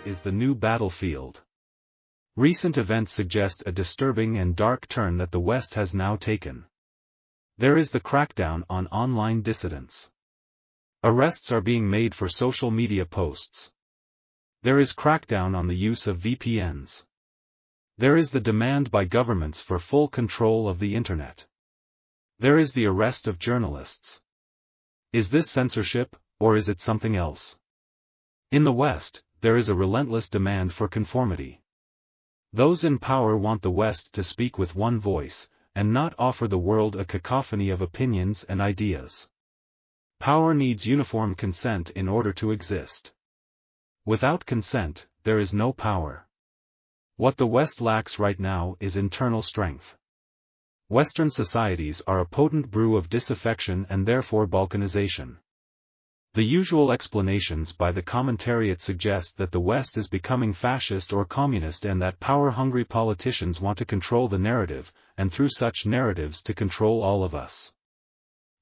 is the new battlefield. Recent events suggest a disturbing and dark turn that the West has now taken. There is the crackdown on online dissidents. Arrests are being made for social media posts. There is crackdown on the use of VPNs. There is the demand by governments for full control of the Internet. There is the arrest of journalists. Is this censorship, or is it something else? In the West, there is a relentless demand for conformity. Those in power want the West to speak with one voice, and not offer the world a cacophony of opinions and ideas. Power needs uniform consent in order to exist. Without consent, there is no power. What the West lacks right now is internal strength. Western societies are a potent brew of disaffection and therefore balkanization. The usual explanations by the commentariat suggest that the West is becoming fascist or communist and that power-hungry politicians want to control the narrative, and through such narratives to control all of us.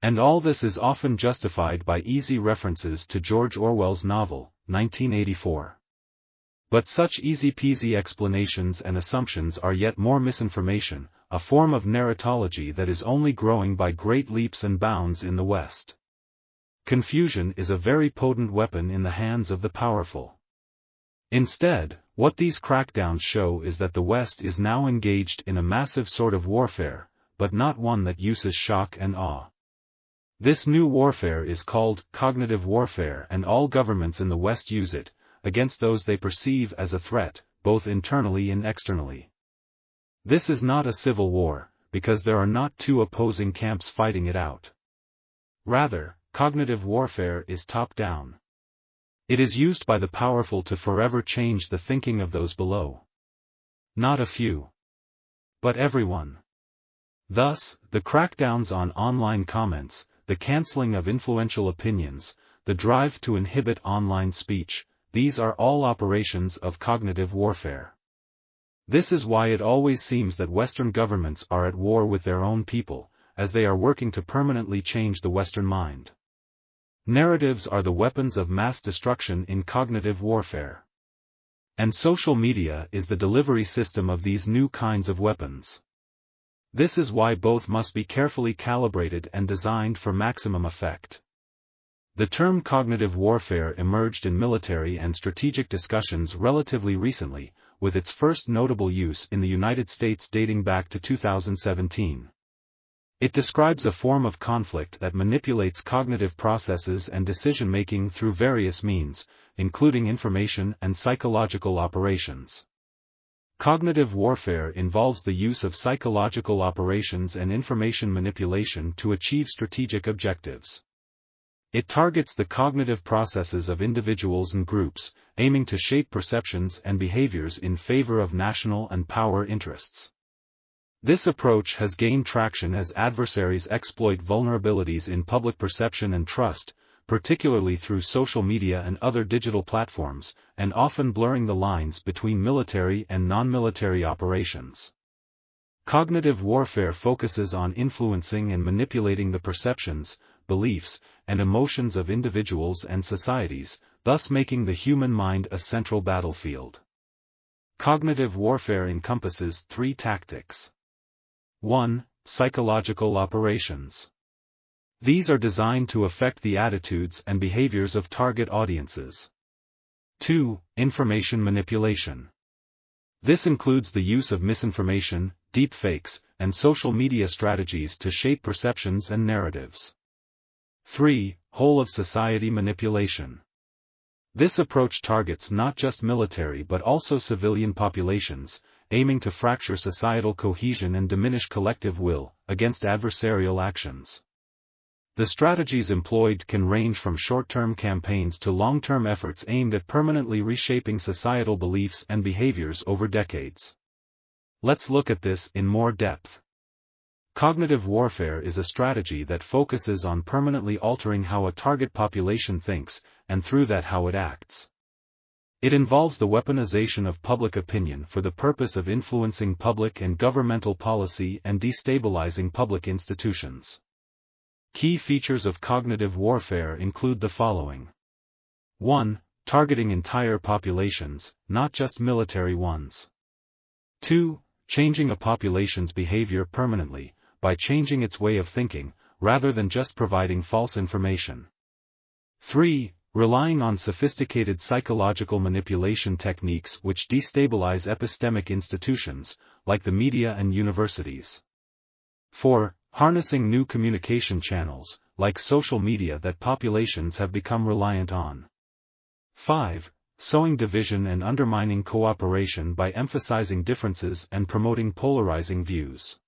And all this is often justified by easy references to George Orwell's novel, 1984. But such easy-peasy explanations and assumptions are yet more misinformation, a form of narratology that is only growing by great leaps and bounds in the West. Confusion is a very potent weapon in the hands of the powerful. Instead, what these crackdowns show is that the West is now engaged in a massive sort of warfare, but not one that uses shock and awe. This new warfare is called cognitive warfare, and all governments in the West use it, against those they perceive as a threat, both internally and externally. This is not a civil war, because there are not two opposing camps fighting it out. Rather, cognitive warfare is top-down. It is used by the powerful to forever change the thinking of those below. Not a few, but everyone. Thus, the crackdowns on online comments, the canceling of influential opinions, the drive to inhibit online speech, these are all operations of cognitive warfare. This is why it always seems that Western governments are at war with their own people, as they are working to permanently change the Western mind. Narratives are the weapons of mass destruction in cognitive warfare. And social media is the delivery system of these new kinds of weapons. This is why both must be carefully calibrated and designed for maximum effect. The term cognitive warfare emerged in military and strategic discussions relatively recently, with its first notable use in the United States dating back to 2017. It describes a form of conflict that manipulates cognitive processes and decision-making through various means, including information and psychological operations. Cognitive warfare involves the use of psychological operations and information manipulation to achieve strategic objectives. It targets the cognitive processes of individuals and groups, aiming to shape perceptions and behaviors in favor of national and power interests. This approach has gained traction as adversaries exploit vulnerabilities in public perception and trust, particularly through social media and other digital platforms, and often blurring the lines between military and non-military operations. Cognitive warfare focuses on influencing and manipulating the perceptions, beliefs, and emotions of individuals and societies, thus making the human mind a central battlefield. Cognitive warfare encompasses three tactics. 1. Psychological operations. These are designed to affect the attitudes and behaviors of target audiences. 2. Information manipulation. This includes the use of misinformation, deepfakes, and social media strategies to shape perceptions and narratives. 3. Whole-of-society manipulation. This approach targets not just military but also civilian populations, aiming to fracture societal cohesion and diminish collective will, against adversarial actions. The strategies employed can range from short-term campaigns to long-term efforts aimed at permanently reshaping societal beliefs and behaviors over decades. Let's look at this in more depth. Cognitive warfare is a strategy that focuses on permanently altering how a target population thinks, and through that how it acts. It involves the weaponization of public opinion for the purpose of influencing public and governmental policy and destabilizing public institutions. Key features of cognitive warfare include the following. 1. targeting entire populations, not just military ones. 2. Changing a population's behavior permanently, by changing its way of thinking, rather than just providing false information. 3. Relying on sophisticated psychological manipulation techniques which destabilize epistemic institutions, like the media and universities. 4. Harnessing new communication channels, like social media that populations have become reliant on. 5. Sowing division and undermining cooperation by emphasizing differences and promoting polarizing views.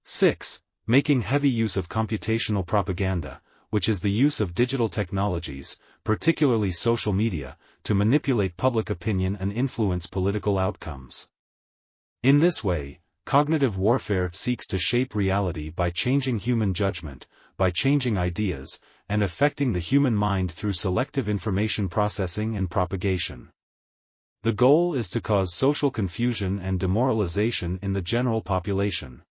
6. Making heavy use of computational propaganda, which is the use of digital technologies, particularly social media, to manipulate public opinion and influence political outcomes. In this way, cognitive warfare seeks to shape reality by changing human judgment, by changing ideas, and affecting the human mind through selective information processing and propagation. The goal is to cause social confusion and demoralization in the general population.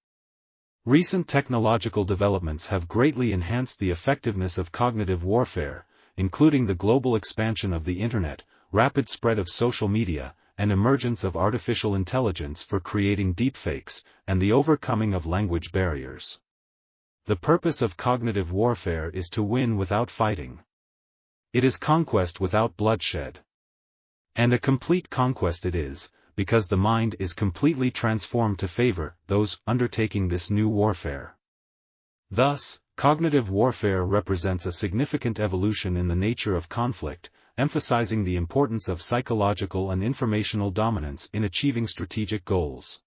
Recent technological developments have greatly enhanced the effectiveness of cognitive warfare, including the global expansion of the Internet, rapid spread of social media, and emergence of artificial intelligence for creating deepfakes, and the overcoming of language barriers. The purpose of cognitive warfare is to win without fighting. It is conquest without bloodshed. And a complete conquest it is, because the mind is completely transformed to favor those undertaking this new warfare. Thus, cognitive warfare represents a significant evolution in the nature of conflict, emphasizing the importance of psychological and informational dominance in achieving strategic goals.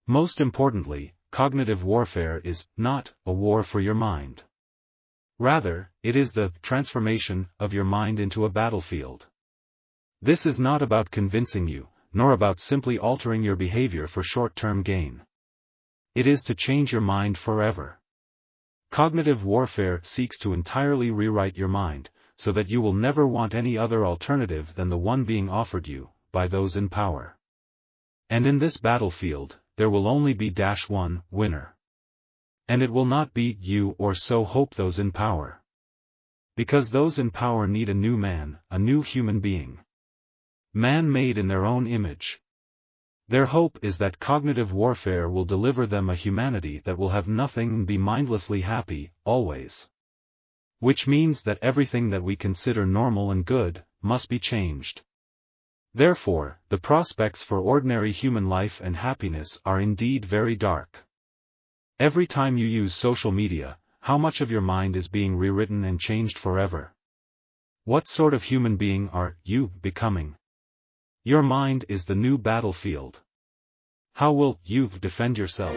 Most importantly, cognitive warfare is not a war for your mind. Rather, it is the transformation of your mind into a battlefield. This is not about convincing you, nor about simply altering your behavior for short-term gain. It is to change your mind forever. Cognitive warfare seeks to entirely rewrite your mind, so that you will never want any other alternative than the one being offered you, by those in power. And in this battlefield, there will only be one winner. And it will not be you, or so hope those in power. Because those in power need a new man, a new human being. Man made in their own image. Their hope is that cognitive warfare will deliver them a humanity that will have nothing and be mindlessly happy, always. Which means that everything that we consider normal and good, must be changed. Therefore, the prospects for ordinary human life and happiness are indeed very dark. Every time you use social media, how much of your mind is being rewritten and changed forever? What sort of human being are you becoming? Your mind is the new battlefield. How will you defend yourself?